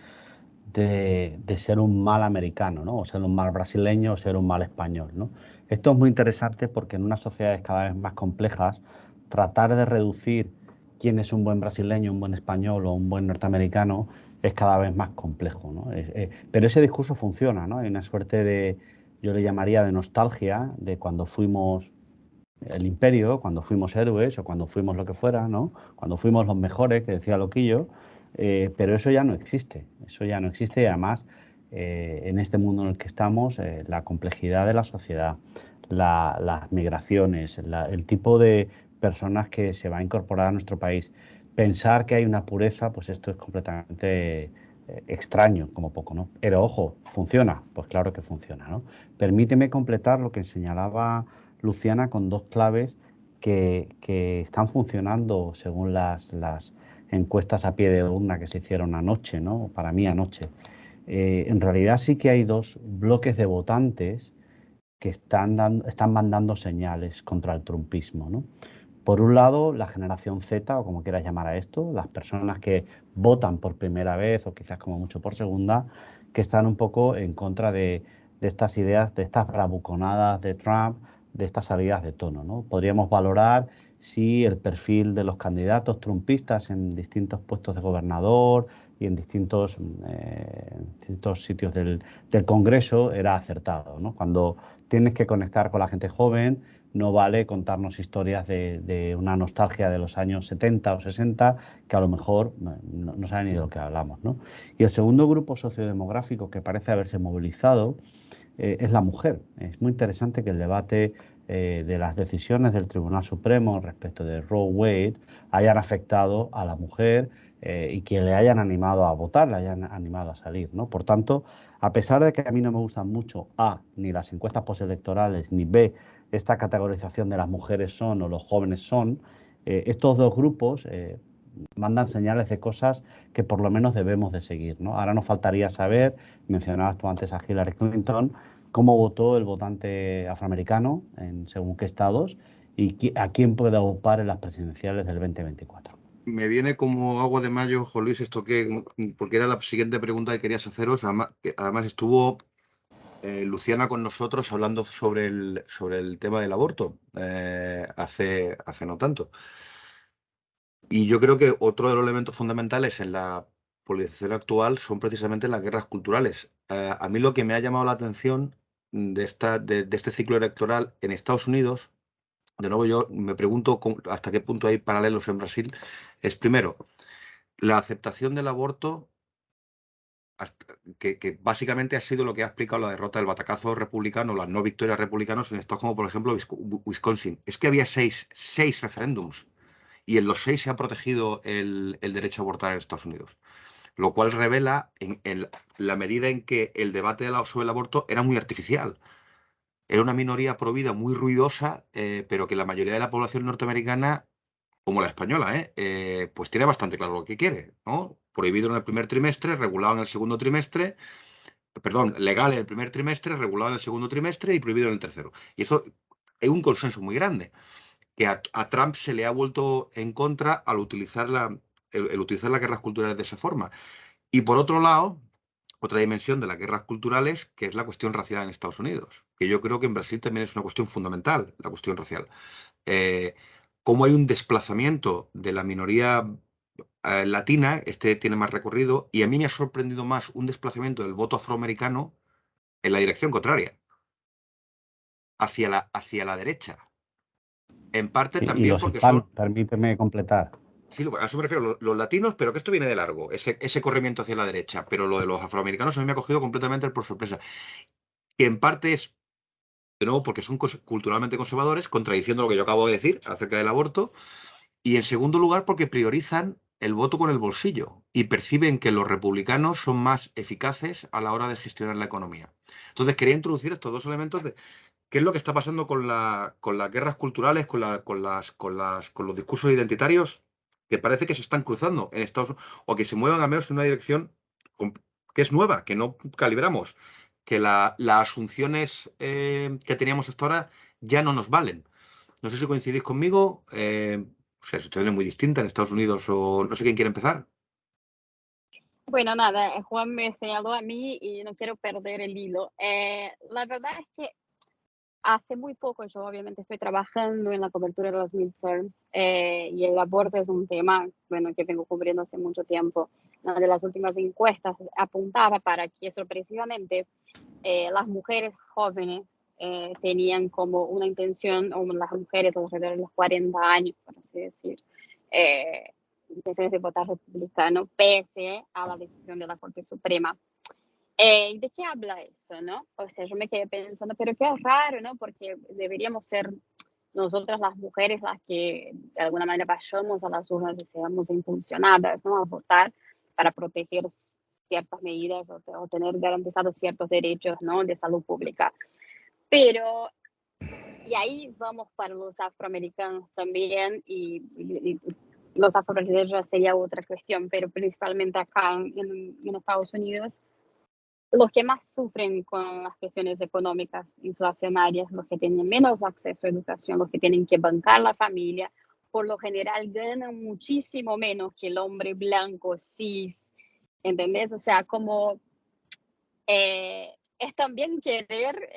de ser un mal americano, ¿no? O ser un mal brasileño o ser un mal español, ¿no? Esto es muy interesante porque en unas sociedades cada vez más complejas, tratar de reducir quién es un buen brasileño, un buen español o un buen norteamericano es cada vez más complejo, ¿no? Pero ese discurso funciona, ¿no? Hay una suerte de, yo le llamaría de nostalgia de cuando fuimos el imperio, cuando fuimos héroes o cuando fuimos lo que fuera, ¿no? Cuando fuimos los mejores, que decía Loquillo, pero eso ya no existe y además en este mundo en el que estamos, la complejidad de la sociedad, las migraciones, el tipo de personas que se va a incorporar a nuestro país. Pensar que hay una pureza, pues esto es completamente extraño, como poco, ¿no? Pero ojo, ¿funciona? Pues claro que funciona, ¿no? Permíteme completar lo que señalaba Luciana con dos claves que están funcionando según las encuestas a pie de urna que se hicieron anoche, ¿no? Para mí anoche. En realidad sí que hay dos bloques de votantes que están mandando señales contra el trumpismo, ¿no? Por un lado, la generación Z, o como quieras llamar a esto, las personas que votan por primera vez o quizás como mucho por segunda, que están un poco en contra de estas ideas, de estas bravuconadas de Trump, de estas salidas de tono, ¿no? Podríamos valorar si el perfil de los candidatos trumpistas en distintos puestos de gobernador y en distintos sitios del Congreso era acertado, ¿no? Cuando tienes que conectar con la gente joven, no vale contarnos historias de una nostalgia de los años 70 o 60 que a lo mejor no saben ni de lo que hablamos, ¿no? Y el segundo grupo sociodemográfico que parece haberse movilizado es la mujer. Es muy interesante que el debate de las decisiones del Tribunal Supremo respecto de Roe Wade hayan afectado a la mujer y que le hayan animado a votar, le hayan animado a salir, ¿no? Por tanto, a pesar de que a mí no me gustan mucho A, ni las encuestas postelectorales, ni B, esta categorización de las mujeres son o los jóvenes son, estos dos grupos mandan señales de cosas que por lo menos debemos de seguir, ¿no? Ahora nos faltaría saber, mencionabas tú antes a Hillary Clinton, cómo votó el votante afroamericano en según qué estados y a quién puede ocupar en las presidenciales del 2024. Me viene como agua de mayo, Juan Luis, esto que, porque era la siguiente pregunta que querías haceros. Además estuvo Luciana con nosotros hablando sobre el tema del aborto hace no tanto. Y yo creo que otro de los elementos fundamentales en la polarización actual son precisamente las guerras culturales. A mí lo que me ha llamado la atención de este ciclo electoral en Estados Unidos, de nuevo yo me pregunto hasta qué punto hay paralelos en Brasil, es primero la aceptación del aborto, que básicamente ha sido lo que ha explicado la derrota del batacazo republicano, las no victorias republicanas en estados como por ejemplo Wisconsin. Es que había seis referéndums y en los seis se ha protegido el derecho a abortar en Estados Unidos, lo cual revela en la medida en que el debate sobre el aborto era muy artificial. Era una minoría provida muy ruidosa, pero que la mayoría de la población norteamericana, como la española, pues tiene bastante claro lo que quiere, ¿no? Prohibido en el primer trimestre, regulado en el segundo trimestre, perdón, legal en el primer trimestre, regulado en el segundo trimestre y prohibido en el tercero. Y eso es un consenso muy grande, que a Trump se le ha vuelto en contra al utilizar el utilizar las guerras culturales de esa forma. Y por otro lado, otra dimensión de las guerras culturales, que es la cuestión racial en Estados Unidos, que yo creo que en Brasil también es una cuestión fundamental, la cuestión racial. Eh, Cómo hay un desplazamiento de la minoría latina, este tiene más recorrido, y a mí me ha sorprendido más un desplazamiento del voto afroamericano en la dirección contraria, hacia la derecha. En parte Sí, y también los porque hispanos, son, permíteme completar. sí, a eso me refiero, los latinos, pero que esto viene de largo, ese corrimiento hacia la derecha, pero lo de los afroamericanos a mí me ha cogido completamente por sorpresa, que en parte es, de nuevo, porque son culturalmente conservadores, contradiciendo lo que yo acabo de decir acerca del aborto, y en segundo lugar porque priorizan el voto con el bolsillo y perciben que los republicanos son más eficaces a la hora de gestionar la economía. Entonces quería introducir estos dos elementos de qué es lo que está pasando con las guerras culturales, con los discursos identitarios que parece que se están cruzando en Estados Unidos o que se muevan al menos en una dirección que es nueva, que no calibramos, que las asunciones que teníamos hasta ahora ya no nos valen. No sé si coincidís conmigo. O sea, la situación es muy distinta en Estados Unidos o no sé quién quiere empezar. Bueno, nada, Juan me señaló a mí y no quiero perder el hilo. La verdad es que hace muy poco yo obviamente estoy trabajando en la cobertura de los midterms y el aborto es un tema, bueno, que vengo cubriendo hace mucho tiempo. Una de las últimas encuestas apuntaba para que sorpresivamente las mujeres jóvenes tenían como una intención, o las mujeres alrededor de los 40 años, por así decir, intenciones de votar republicano, pese a la decisión de la Corte Suprema. ¿De qué habla eso, no? O sea, yo me quedé pensando, pero qué raro, ¿no? Porque deberíamos ser nosotras las mujeres las que de alguna manera vayamos a las urnas y seamos impulsionadas, ¿no? A votar para proteger ciertas medidas o tener garantizados ciertos derechos, ¿no? De salud pública. Pero, y ahí vamos para los afroamericanos también, y los afrobrasileños ya sería otra cuestión, pero principalmente acá en Estados Unidos, los que más sufren con las cuestiones económicas inflacionarias, los que tienen menos acceso a educación, los que tienen que bancar la familia, por lo general ganan muchísimo menos que el hombre blanco, cis, ¿entendés? O sea, como es también querer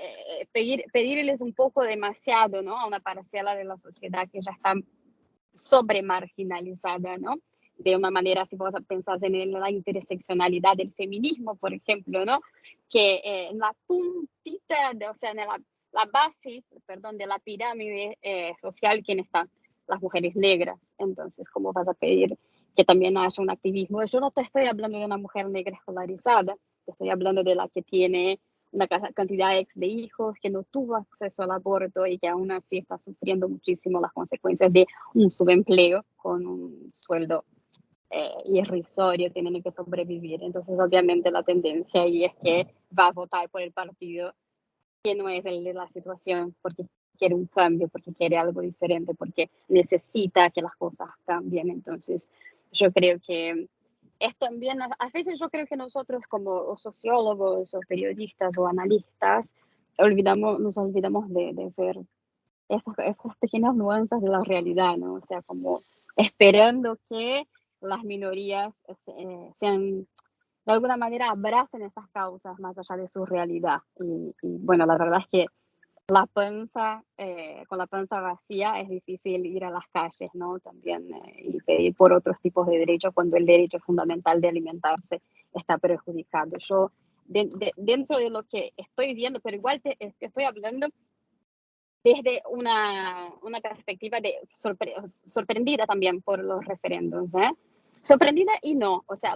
pedirles un poco demasiado, ¿no? A una parcela de la sociedad que ya está sobre marginalizada, ¿no? De una manera, si vos pensás en la interseccionalidad del feminismo, por ejemplo, ¿no? Que en la puntita, o sea, en la base, perdón, de la pirámide social, ¿quién están? Las mujeres negras. Entonces, ¿cómo vas a pedir que también haya un activismo? Yo no te estoy hablando de una mujer negra escolarizada, te estoy hablando de la que tiene una cantidad ex de hijos, que no tuvo acceso al aborto y que aún así está sufriendo muchísimo las consecuencias de un subempleo con un sueldo irrisorio, tienen que sobrevivir. Entonces, obviamente, la tendencia ahí es que va a votar por el partido que no es el de la situación, porque quiere un cambio, porque quiere algo diferente, porque necesita que las cosas cambien. Entonces, yo creo que es también, a veces yo creo que nosotros como sociólogos o periodistas o analistas nos olvidamos de ver esas pequeñas nuances de la realidad, ¿no? O sea, como esperando que las minorías sean, de alguna manera, abracen esas causas más allá de su realidad. Y bueno, la verdad es que con la panza vacía es difícil ir a las calles, ¿no? También y pedir por otros tipos de derechos cuando el derecho fundamental de alimentarse está perjudicado. Yo, dentro de lo que estoy viendo, pero igual te estoy hablando desde una perspectiva de sorprendida también por los referendos, ¿eh? Sorprendida y no, o sea,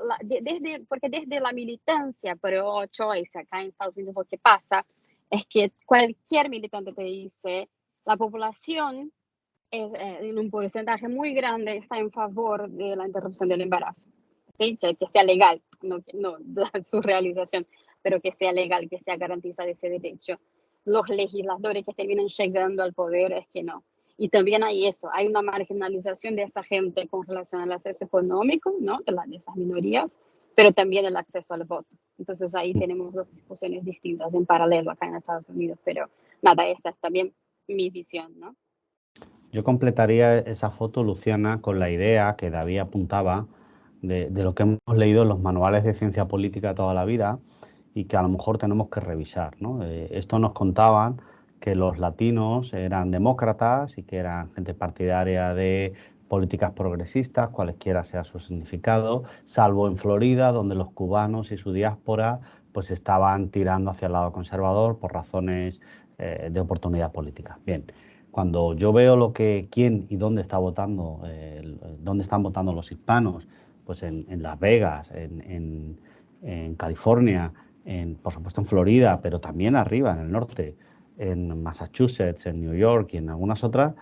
porque desde la militancia pro-choice acá en Estados Unidos lo que pasa es que cualquier militante te dice, la población en un porcentaje muy grande está en favor de la interrupción del embarazo, ¿sí? Que sea legal, no su realización, pero que sea legal, que sea garantizado ese derecho. Los legisladores que terminan llegando al poder es que no. Y también hay eso, hay una marginalización de esa gente con relación al acceso económico, ¿no? De esas minorías, pero también el acceso al voto. Entonces ahí tenemos dos discusiones distintas en paralelo acá en Estados Unidos, pero nada, esa es también mi visión, ¿no? Yo completaría esa foto, Luciana, con la idea que David apuntaba de lo que hemos leído en los manuales de ciencia política toda la vida y que a lo mejor tenemos que revisar, ¿no? Esto nos contaban que los latinos eran demócratas y que eran gente partidaria de políticas progresistas, cualesquiera sea su significado, salvo en Florida, donde los cubanos y su diáspora pues estaban tirando hacia el lado conservador por razones de oportunidad política. Bien. Cuando yo veo quién y dónde está votando, dónde están votando los hispanos, pues en Las Vegas, en California, por supuesto en Florida, pero también arriba, en el norte, en Massachusetts, en New York y en algunas otras,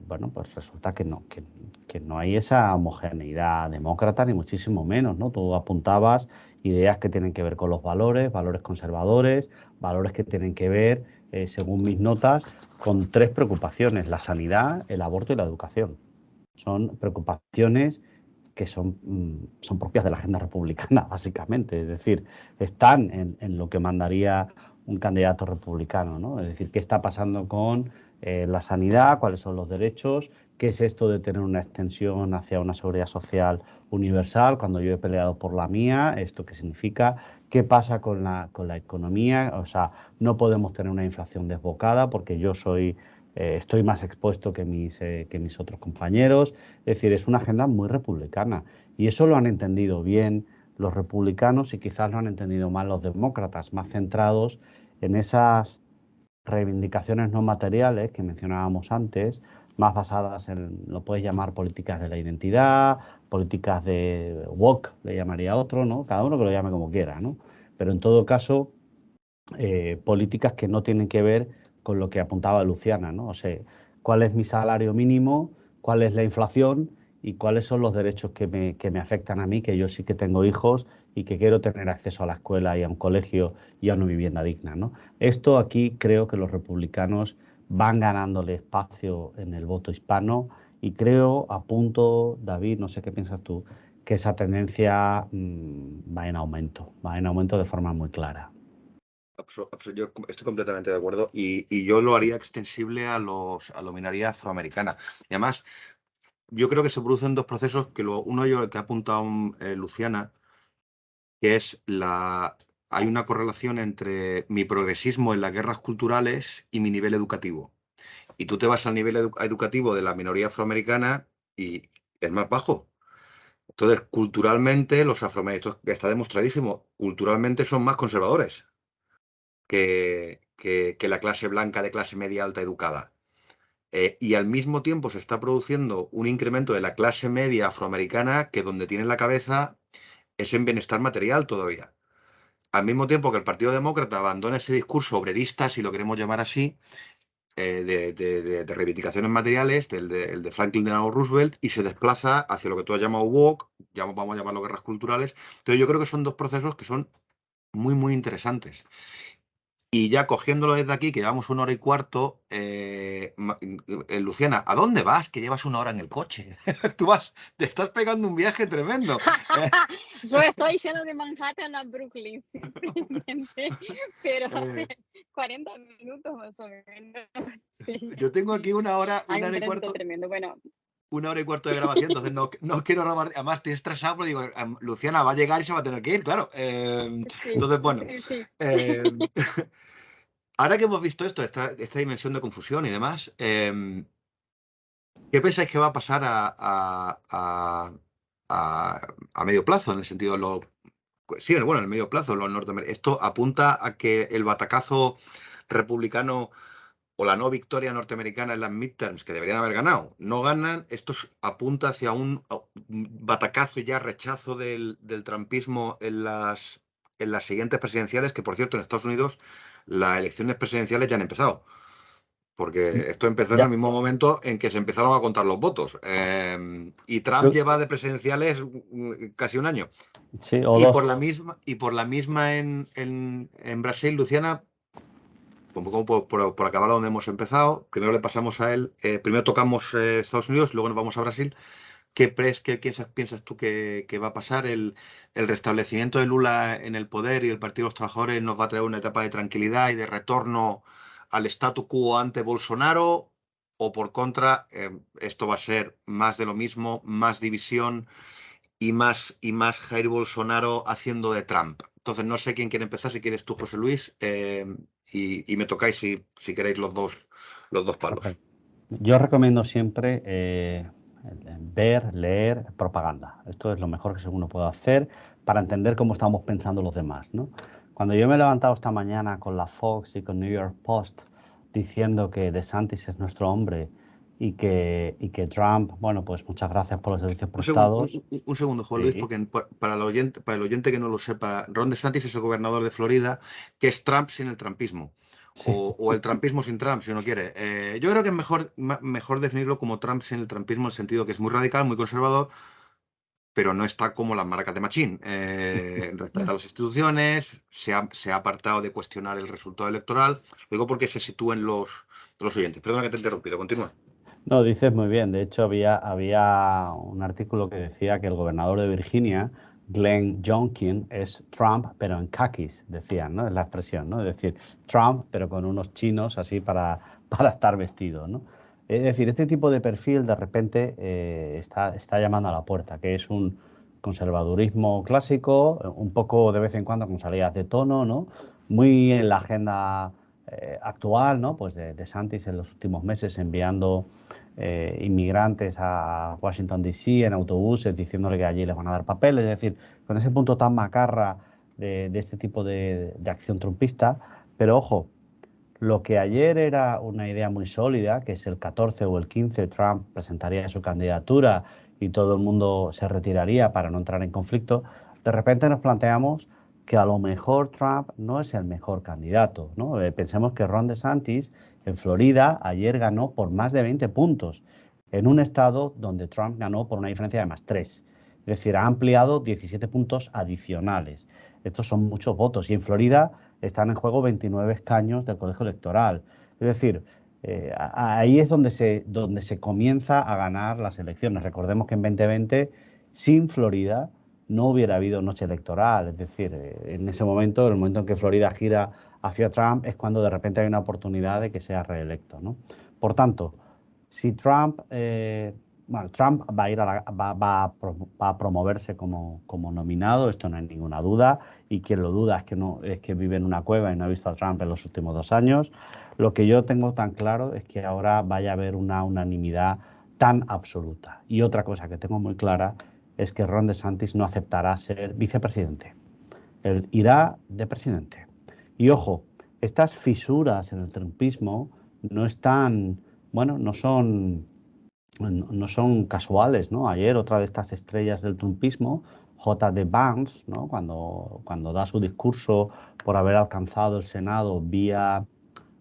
bueno, pues resulta que no hay esa homogeneidad demócrata, ni muchísimo menos, ¿no? Tú apuntabas ideas que tienen que ver con los valores conservadores, valores que tienen que ver, según mis notas, con tres preocupaciones: la sanidad, el aborto y la educación. Son preocupaciones que son propias de la agenda republicana, básicamente. Es decir, están en lo que mandaría un candidato republicano, ¿no? Es decir, ¿qué está pasando con la sanidad? ¿Cuáles son los derechos? ¿Qué es esto de tener una extensión hacia una seguridad social universal cuando yo he peleado por la mía? ¿Esto qué significa? ¿Qué pasa con la economía? O sea, no podemos tener una inflación desbocada porque yo estoy más expuesto que mis otros compañeros. Es decir, es una agenda muy republicana y eso lo han entendido bien los republicanos y quizás lo han entendido mal los demócratas, más centrados en esas reivindicaciones no materiales que mencionábamos antes, más basadas lo puedes llamar políticas de la identidad, políticas de woke, le llamaría otro, ¿no? Cada uno que lo llame como quiera, ¿no? pero en todo caso, políticas que no tienen que ver con lo que apuntaba Luciana, ¿no? O sea, ¿cuál es mi salario mínimo? ¿Cuál es la inflación? ¿Y cuáles son los derechos que me afectan a mí? Que yo sí que tengo hijos y que quiero tener acceso a la escuela y a un colegio y a una vivienda digna, ¿no? Esto aquí creo que los republicanos van ganándole espacio en el voto hispano y creo, apunto, David, no sé qué piensas tú, que esa tendencia va en aumento de forma muy clara. Yo estoy completamente de acuerdo y yo lo haría extensible a la minoría afroamericana. Y además, yo creo que se producen dos procesos, uno yo el que ha apuntado Luciana, que es hay una correlación entre mi progresismo en las guerras culturales y mi nivel educativo. Y tú te vas al nivel educativo de la minoría afroamericana y es más bajo. Entonces, culturalmente, los afroamericanos, esto está demostradísimo, culturalmente son más conservadores que la clase blanca de clase media alta educada. Y al mismo tiempo se está produciendo un incremento de la clase media afroamericana que donde tiene la cabeza es en bienestar material todavía. Al mismo tiempo que el Partido Demócrata abandona ese discurso obrerista, si lo queremos llamar así, de reivindicaciones materiales, el de Franklin Delano Roosevelt, y se desplaza hacia lo que tú has llamado woke, vamos a llamarlo guerras culturales. Entonces yo creo que son dos procesos que son muy, muy interesantes. Y ya cogiéndolo desde aquí, que llevamos 1 hora y cuarto, Luciana, ¿a dónde vas? Que llevas 1 hora en el coche. Te estás pegando un viaje tremendo. Yo estoy yendo de Manhattan a Brooklyn, simplemente, pero hace Eh, 40 minutos más o menos. Sí. yo tengo aquí 1 hora, Hay una un hora y tránsito cuarto, tremendo. Bueno, 1 hora y cuarto de grabación, entonces no quiero robar. Además, estoy estresado porque digo, Luciana va a llegar y se va a tener que ir, claro. sí, Entonces, bueno. sí, sí. eh, ahora que hemos visto esta dimensión de confusión y demás, ¿qué pensáis que va a pasar a medio plazo? En el sentido, sí, bueno, en el medio plazo, los norteamericanos. Esto apunta a que el batacazo republicano o la no victoria norteamericana en las midterms, que deberían haber ganado, no ganan. Esto apunta hacia un batacazo y ya rechazo del trumpismo en las siguientes presidenciales, que por cierto, en Estados Unidos las elecciones presidenciales ya han empezado. Porque esto empezó en el Ya, mismo momento en que se empezaron a contar los votos. Y Trump yo- lleva de presidenciales casi un año. sí, o Y por dos. la misma en Brasil, Luciana, un poco por acabar donde hemos empezado, primero le pasamos a él, primero tocamos Estados Unidos, luego nos vamos a Brasil. ¿Qué piensas tú que va a pasar? ¿El restablecimiento de Lula en el poder y el Partido de los Trabajadores nos va a traer una etapa de tranquilidad y de retorno al statu quo ante Bolsonaro? ¿O por contra, esto va a ser más de lo mismo, más división y más Jair Bolsonaro haciendo de Trump? Entonces, no sé quién quiere empezar, si quieres tú, José Luis, y me tocáis si queréis los dos palos. Perfecto. Yo recomiendo siempre ver, leer propaganda. Esto es lo mejor que uno puede hacer para entender cómo estamos pensando los demás, ¿no? Cuando yo me he levantado esta mañana con la Fox y con New York Post diciendo que DeSantis es nuestro hombre y que Trump, bueno, pues muchas gracias por los servicios Un segundo, prestados. un segundo, Juan Luis, Sí, porque para el oyente que no lo sepa, Ron DeSantis es el gobernador de Florida, que es Trump sin el trumpismo, sí. o el trumpismo sin Trump, si uno quiere. Yo creo que es mejor definirlo como Trump sin el trumpismo, en el sentido que es muy radical, muy conservador, pero no está como las maracas de Machín. Respeta las instituciones, se ha apartado de cuestionar el resultado electoral. Lo digo porque se sitúen los oyentes. Perdona que te he interrumpido, continúa. No, dices muy bien. De hecho, había un artículo que decía que el gobernador de Virginia, Glenn Youngkin, es Trump, pero en kakis, decían, ¿no? Es la expresión, ¿no? Es decir, Trump, pero con unos chinos así para estar vestido, ¿no? Es decir, este tipo de perfil de repente está llamando a la puerta, que es un conservadurismo clásico, un poco de vez en cuando con salidas de tono, ¿no? Muy en la agenda actual, ¿no? Pues de Santis en los últimos meses enviando inmigrantes a Washington DC en autobuses diciéndole que allí les van a dar papeles, es decir, con ese punto tan macarra de este tipo de acción trumpista. Pero ojo, lo que ayer era una idea muy sólida, que es el 14 o el 15 Trump presentaría su candidatura y todo el mundo se retiraría para no entrar en conflicto, de repente nos planteamos que a lo mejor Trump no es el mejor candidato, ¿no? Pensemos que Ron DeSantis en Florida ayer ganó por más de 20 puntos, en un estado donde Trump ganó por una diferencia de más 3. Es decir, ha ampliado 17 puntos adicionales. Estos son muchos votos y en Florida están en juego 29 escaños del colegio electoral. Es decir, ahí es donde se comienza a ganar las elecciones. Recordemos que en 2020, sin Florida, no hubiera habido noche electoral. Es decir, en ese momento, en el momento en que Florida gira hacia Trump, es cuando de repente hay una oportunidad de que sea reelecto, ¿no? Por tanto, si Trump, Trump va a ir va a promoverse como nominado, esto no hay ninguna duda, y quien lo duda es que vive en una cueva y no ha visto a Trump en los últimos 2 años. Lo que yo tengo tan claro es que ahora vaya a haber una unanimidad tan absoluta. Y otra cosa que tengo muy clara es que Ron DeSantis no aceptará ser vicepresidente. Él irá de presidente. Y ojo, estas fisuras en el trumpismo no están, bueno, no son casuales, ¿no? Ayer otra de estas estrellas del trumpismo, J.D. Vance, ¿no? Cuando da su discurso por haber alcanzado el Senado vía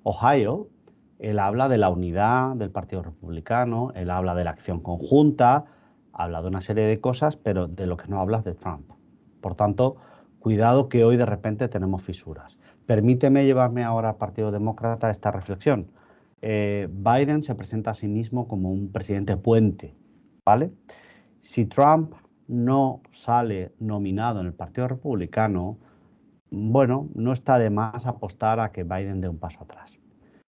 Ohio, él habla de la unidad del Partido Republicano, él habla de la acción conjunta, habla de una serie de cosas, pero de lo que no habla es de Trump. Por tanto, cuidado que hoy de repente tenemos fisuras. Permíteme llevarme ahora al Partido Demócrata esta reflexión. Biden se presenta a sí mismo como un presidente puente, ¿vale? Si Trump no sale nominado en el Partido Republicano, bueno, no está de más apostar a que Biden dé un paso atrás.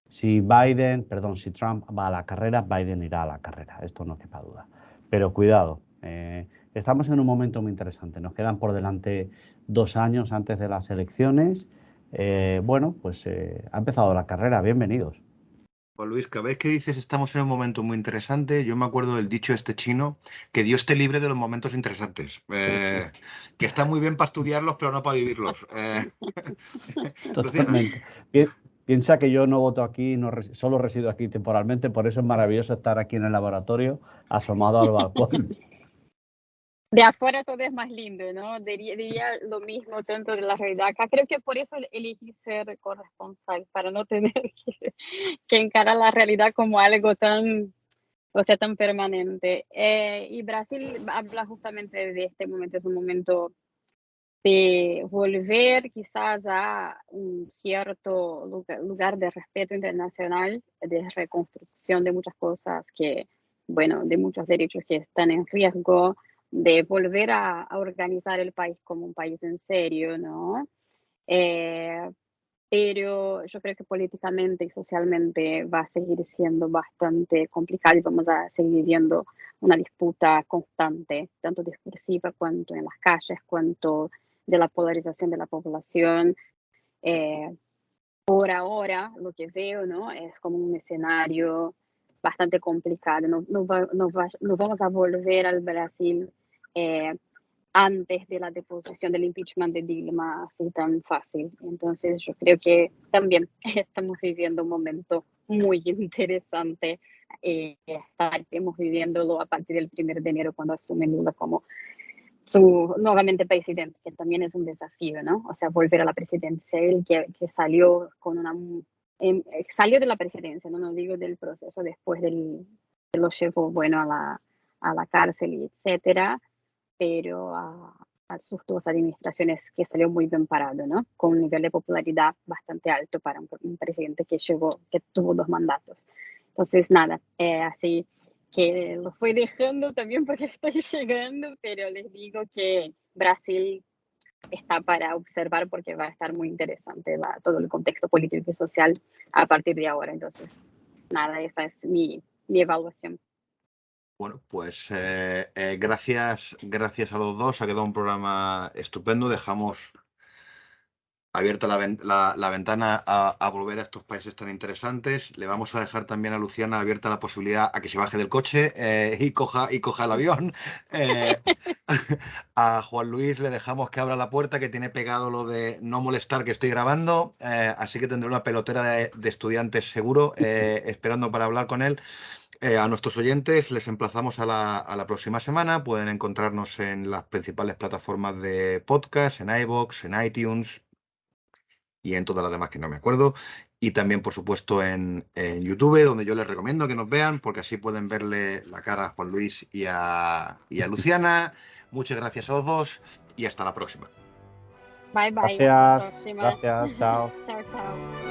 Si Trump va a la carrera, Biden irá a la carrera, esto no quepa duda. Pero cuidado, estamos en un momento muy interesante, nos quedan por delante 2 años antes de las elecciones. Ha empezado la carrera, bienvenidos. Juan Luis, cada vez que dices estamos en un momento muy interesante, yo me acuerdo del dicho este chino, que Dios te libre de los momentos interesantes, que está muy bien para estudiarlos, pero no para vivirlos. Luciana. Totalmente. Piensa que yo no voto aquí, solo resido aquí temporalmente, por eso es maravilloso estar aquí en el laboratorio, asomado al balcón. De afuera todo es más lindo, ¿no? Diría lo mismo tanto de la realidad acá. Creo que por eso elegí ser corresponsal, para no tener que encarar la realidad como algo tan, o sea, tan permanente. Y Brasil habla justamente de este momento, es un momento de volver quizás a un cierto lugar de respeto internacional, de reconstrucción de muchas cosas que, bueno, de muchos derechos que están en riesgo, de volver a organizar el país como un país en serio, ¿no? Eh, pero yo creo que políticamente y socialmente va a seguir siendo bastante complicado y vamos a seguir viendo una disputa constante, tanto discursiva cuanto en las calles, cuanto de la polarización de la población. Eh, por ahora, lo que veo, ¿no? Es como un escenario bastante complicado. No vamos a volver al Brasil eh, antes de la deposición del impeachment de Dilma así tan fácil. Entonces yo creo que también estamos viviendo un momento muy interesante. Estaremos viviéndolo a partir del 1 de enero cuando asume Lula como su nuevamente presidente, que también es un desafío, ¿no? O sea, volver a la presidencia, él que salió con una... salió de la presidencia, no digo del proceso después que lo llevó, bueno, a la cárcel y etcétera, pero a sus 2 administraciones que salió muy bien parado, ¿no? Con un nivel de popularidad bastante alto para un presidente que tuvo 2 mandatos. Entonces, nada, así que lo fui dejando también porque estoy llegando, pero les digo que Brasil está para observar porque va a estar muy interesante todo el contexto político y social a partir de ahora. Entonces, nada, esa es mi evaluación. Bueno, pues gracias a los dos. Ha quedado un programa estupendo. Dejamos abierta la ventana a volver a estos países tan interesantes. Le vamos a dejar también a Luciana abierta la posibilidad a que se baje del coche y coja el avión. A Juan Luis le dejamos que abra la puerta, que tiene pegado lo de no molestar, que estoy grabando. Así que tendré una pelotera de estudiantes seguro esperando para hablar con él. A nuestros oyentes les emplazamos a la próxima semana. Pueden encontrarnos en las principales plataformas de podcast, en iVoox, en iTunes y en todas las demás que no me acuerdo. Y también, por supuesto, en YouTube, donde yo les recomiendo que nos vean, porque así pueden verle la cara a Juan Luis y a Luciana. Muchas gracias a los dos y hasta la próxima. Bye bye, hasta la Gracias, próxima. gracias, chao. Chao, chao.